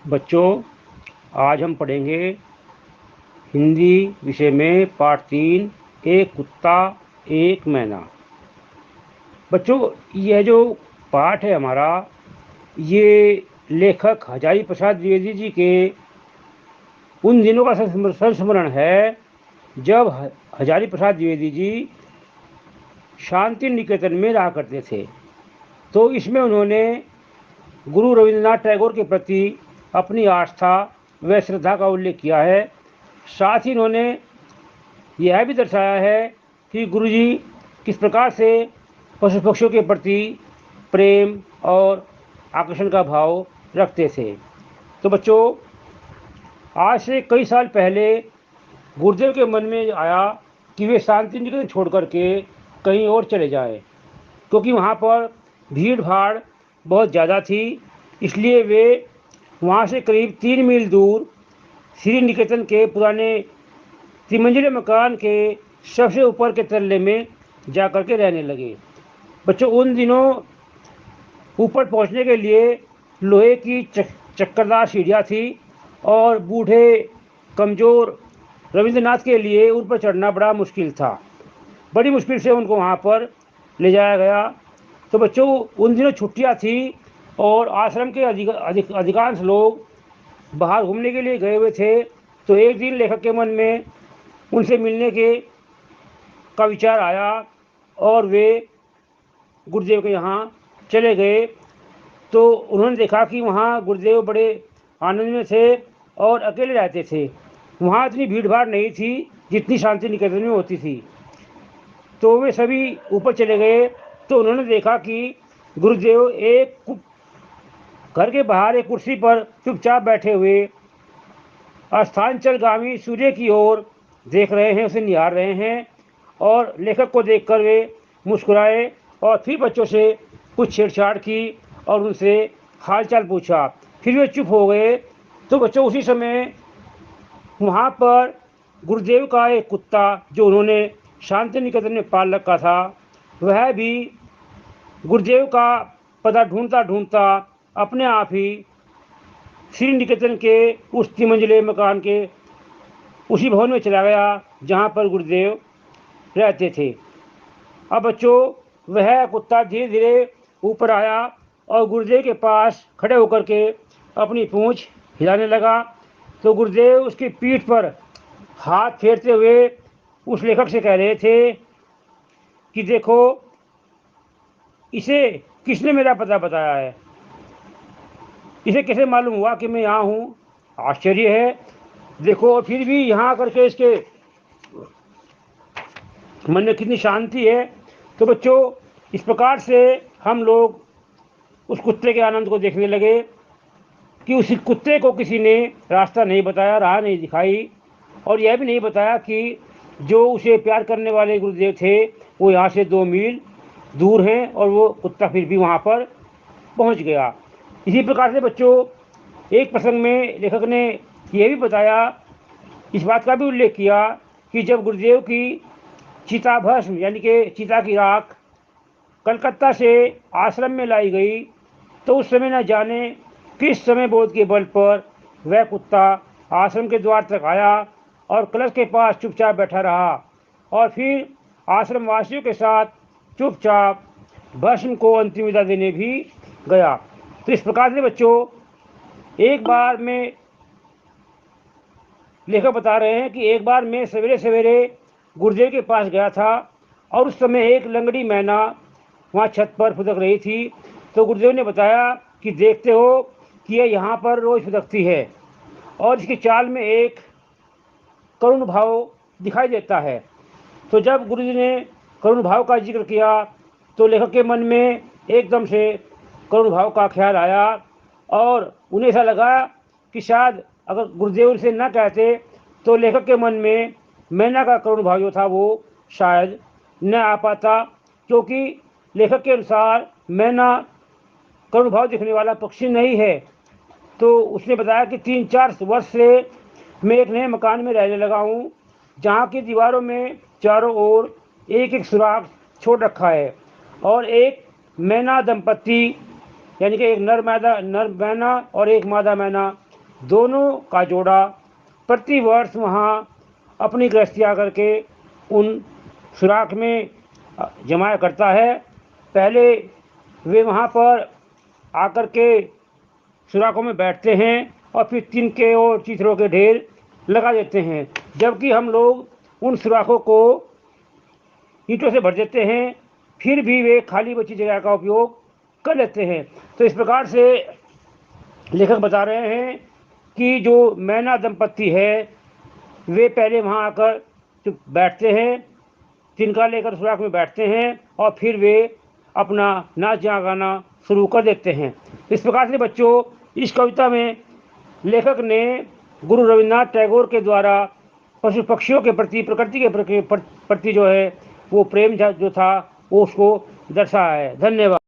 बच्चों, आज हम पढ़ेंगे हिंदी विषय में पाठ 3 एक कुत्ता एक मैना। बच्चों, यह जो पाठ है हमारा, ये लेखक हजारी प्रसाद द्विवेदी जी के उन दिनों का संस्मरण है जब हजारी प्रसाद द्विवेदी जी शांति निकेतन में रहा करते थे। तो इसमें उन्होंने गुरु रविंद्रनाथ टैगोर के प्रति अपनी आस्था व श्रद्धा का उल्लेख किया है। साथ ही इन्होंने यह भी दर्शाया है कि गुरुजी किस प्रकार से पशु पक्षियों के प्रति प्रेम और आकर्षण का भाव रखते थे। तो बच्चों, आज से कई साल पहले गुरुदेव के मन में आया कि वे शांति निकेतन छोड़ करके कहीं और चले जाएं, क्योंकि वहाँ पर भीड़ भाड़ बहुत ज़्यादा थी। इसलिए वे वहाँ से करीब 3 मील दूर श्री निकेतन के पुराने त्रिमंजिले मकान के सबसे ऊपर के तल्ले में जा कर के रहने लगे। बच्चों, उन दिनों ऊपर पहुँचने के लिए लोहे की चक्करदार सीढ़ियाँ थी और बूढ़े कमज़ोर रविंद्रनाथ के लिए उन पर चढ़ना बड़ा मुश्किल था। बड़ी मुश्किल से उनको वहाँ पर ले जाया गया। तो बच्चों, उन दिनों छुट्टियाँ थी और आश्रम के अधिकांश लोग बाहर घूमने के लिए गए हुए थे। तो एक दिन लेखक के मन में उनसे मिलने का विचार आया और वे गुरुदेव के यहाँ चले गए। तो उन्होंने देखा कि वहाँ गुरुदेव बड़े आनंद में थे और अकेले रहते थे। वहाँ इतनी भीड़ भाड़ नहीं थी जितनी शांति निकेतन में होती थी। तो वे सभी ऊपर चले गए। तो उन्होंने देखा कि गुरुदेव एक घर के बाहर एक कुर्सी पर चुपचाप बैठे हुए अस्तांचलगामी सूर्य की ओर देख रहे हैं, उसे निहार रहे हैं। और लेखक को देखकर वे मुस्कुराए और फिर बच्चों से कुछ छेड़छाड़ की और उनसे हालचाल पूछा। फिर वे चुप हो गए। तो बच्चों, उसी समय वहाँ पर गुरुदेव का एक कुत्ता जो उन्होंने शांति निकेतन में पाल रखा था, वह भी गुरुदेव का पता ढूंढता ढूंढता अपने आप ही श्री निकेतन के उस त्रिमंजिले मकान के उसी भवन में चला गया जहाँ पर गुरुदेव रहते थे। अब बच्चों, वह कुत्ता धीरे धीरे ऊपर आया और गुरुदेव के पास खड़े होकर के अपनी पूंछ हिलाने लगा। तो गुरुदेव उसकी पीठ पर हाथ फेरते हुए उस लेखक से कह रहे थे कि देखो, इसे किसने मेरा पता बताया है, इसे कैसे मालूम हुआ कि मैं यहाँ हूँ, आश्चर्य है। देखो, फिर भी यहाँ आकर के इसके मन में कितनी शांति है। तो बच्चों, इस प्रकार से हम लोग उस कुत्ते के आनंद को देखने लगे कि उस कुत्ते को किसी ने रास्ता नहीं बताया, राह नहीं दिखाई और यह भी नहीं बताया कि जो उसे प्यार करने वाले गुरुदेव थे वो यहाँ से 2 मील दूर हैं, और वो कुत्ता फिर भी वहाँ पर पहुँच गया। इसी प्रकार से बच्चों, एक प्रसंग में लेखक ने यह भी बताया, इस बात का भी उल्लेख किया कि जब गुरुदेव की चिता भस्म यानी कि चिता की राख कलकत्ता से आश्रम में लाई गई, तो उस समय न जाने किस समय बोध के बल पर वह कुत्ता आश्रम के द्वार तक आया और कलश के पास चुपचाप बैठा रहा और फिर आश्रम वासियों के साथ चुपचाप भस्म को अंतिम विदा देने भी गया। तो इस प्रकार से बच्चों, एक बार में लेखक बता रहे हैं कि एक बार मैं सवेरे सवेरे गुरुदेव के पास गया था और उस समय एक लंगड़ी मैना वहाँ छत पर फुदक रही थी। तो गुरुदेव ने बताया कि देखते हो कि यह यहाँ पर रोज़ फुदकती है और इसकी चाल में एक करुण भाव दिखाई देता है। तो जब गुरुजी ने करुण भाव का जिक्र किया तो लेखक के मन में एकदम से करुण भाव का ख्याल आया और उन्हें ऐसा लगा कि शायद अगर गुरुदेव से न कहते तो लेखक के मन में मैना का करुण भाव जो था वो शायद न आ पाता, क्योंकि लेखक के अनुसार मैना करुण भाव दिखने वाला पक्षी नहीं है। तो उसने बताया कि 3-4 वर्ष से मैं एक नए मकान में रहने लगा हूँ, जहाँ की दीवारों में चारों ओर एक एक सुराख छोड़ रखा है और एक मैना दंपत्ति यानी कि एक नर मैना और एक मादा मैना दोनों का जोड़ा प्रति वर्ष वहाँ अपनी गृहस्थियाँ करके उन सुराख में जमाया करता है। पहले वे वहाँ पर आकर के सुराखों में बैठते हैं और फिर तिनके और चिथड़ों के ढेर लगा देते हैं, जबकि हम लोग उन सुराखों को ईंटों से भर देते हैं, फिर भी वे खाली बची जगह का उपयोग कर लेते हैं। तो इस प्रकार से लेखक बता रहे हैं कि जो मैना दंपत्ति है वे पहले वहाँ आकर बैठते हैं, तिनका लेकर सुराख में बैठते हैं और फिर वे अपना नाच गाना शुरू कर देते हैं। इस प्रकार से बच्चों, इस कविता में लेखक ने गुरु रविन्द्रनाथ टैगोर के द्वारा पशु पक्षियों के प्रति, प्रकृति के प्रति जो है वो प्रेम जो था वो उसको दर्शाया है। धन्यवाद।